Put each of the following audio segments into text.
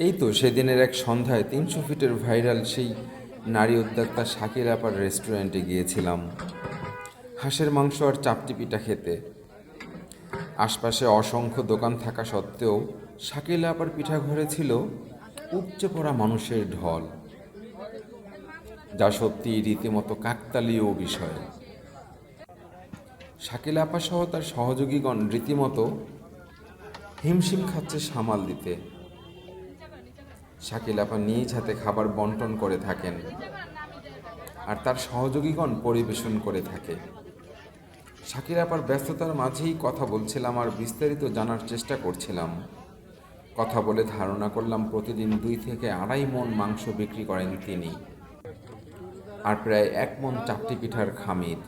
এই তো সেদিনের এক সন্ধ্যায় 300 ফিটের ভাইরাল সেই নারী উদ্যোক্তা শাকিল আপার রেস্টুরেন্টে গিয়েছিলাম হাঁসের মাংস আর চাপটি পিঠা খেতে। আশপাশে অসংখ্য দোকান থাকা সত্ত্বেও শাকিল আপার পিঠাঘরে ছিল উপচে পড়া মানুষের ঢল, যা সত্যি রীতিমতো কাকতালীয় বিষয়। শাকিল আপা সহ তার সহযোগীগণ রীতিমতো হিমশিম খাচ্ছে সামাল দিতে। শাকিল আপা নিজ হাতে খাবার বন্টন করে থাকেন আর তার সহযোগীগণ পরিবেশন করে থাকে। শাকিল আপার ব্যস্ততার মাঝেই কথা বলছিলাম আর বিস্তারিত জানার চেষ্টা করছিলাম। কথা বলে ধারণা করলাম প্রতিদিন 2 থেকে 2.5 মণ মাংস বিক্রি করেন তিনি, আর প্রায় 1 মণ চাপটি পিঠার খামির।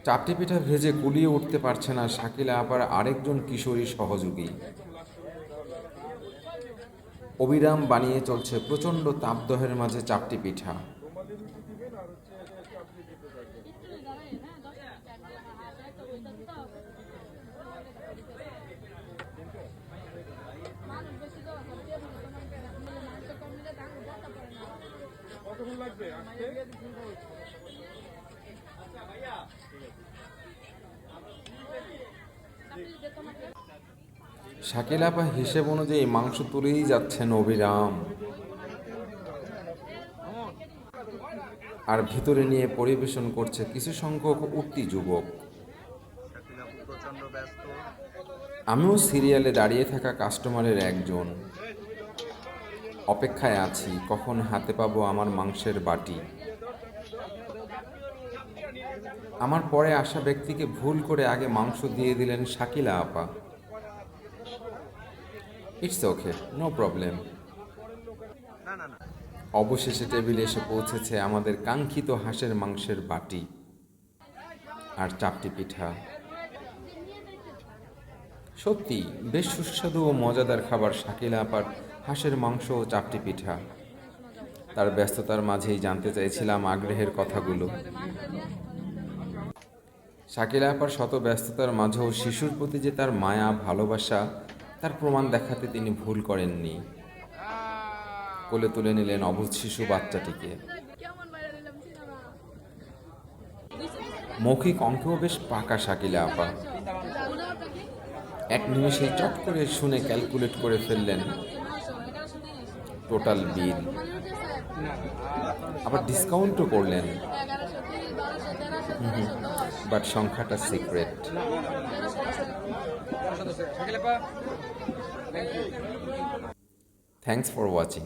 চাপটি পিঠা ভেজে গুলিয়ে উঠতে পারছে না শাকিলা আপার আরেকজন কিশোরী সহযোগী। অবিরাম বানিয়ে চলছে প্রচণ্ড তাপদহের মাঝে চাপটি পিঠা। শাকিল আপা হিসেব অনুযায়ী মাংস তুলেই যাচ্ছেন অবিরাম, আর ভিতরে নিয়ে পরিবেশন করছে কিছু সংখ্যক উঠতি যুবক। আমিও সিরিয়ালে দাঁড়িয়ে থাকা কাস্টমারের একজন। অপেক্ষায় আছি কখন হাতে পাবো আমার মাংসের বাটি। আমার পরে আসা ব্যক্তিকে ভুল করে আগে মাংস দিয়ে দিলেন শাকিলা আপা। It's okay, no problem. অবশেষে টেবিলে এসে পৌঁছেছে আমাদের কাঙ্ক্ষিত হাঁসের মাংসের বাটি আর চাপটি পিঠা। সত্যি বেশ সুস্বাদু ও মজাদার খাবার শাকিলা আপার হাঁসের মাংস ও চাপটি পিঠা। তার ব্যস্ততার মাঝেই জানতে চাইছিলাম আগ্রহের কথাগুলো। শাকিলা আপার শত ব্যস্ততার মাঝেও শিশুর প্রতি যে তার মায়া ভালোবাসা, তার প্রমাণ দেখাতে তিনি ভুল করেননি। কোলে তুলে নিলেন অবুঝ শিশু বাচ্চাটিকে। মৌখিক অঙ্কেও বেশ পাকা শাকিলা আপা। এক নিমেষেই চট করে শুনে ক্যালকুলেট করে ফেললেন টোটাল বিল, আবার ডিসকাউন্টও করলেন। বাট সংখ্যাটা সিক্রেট। Thanks for watching.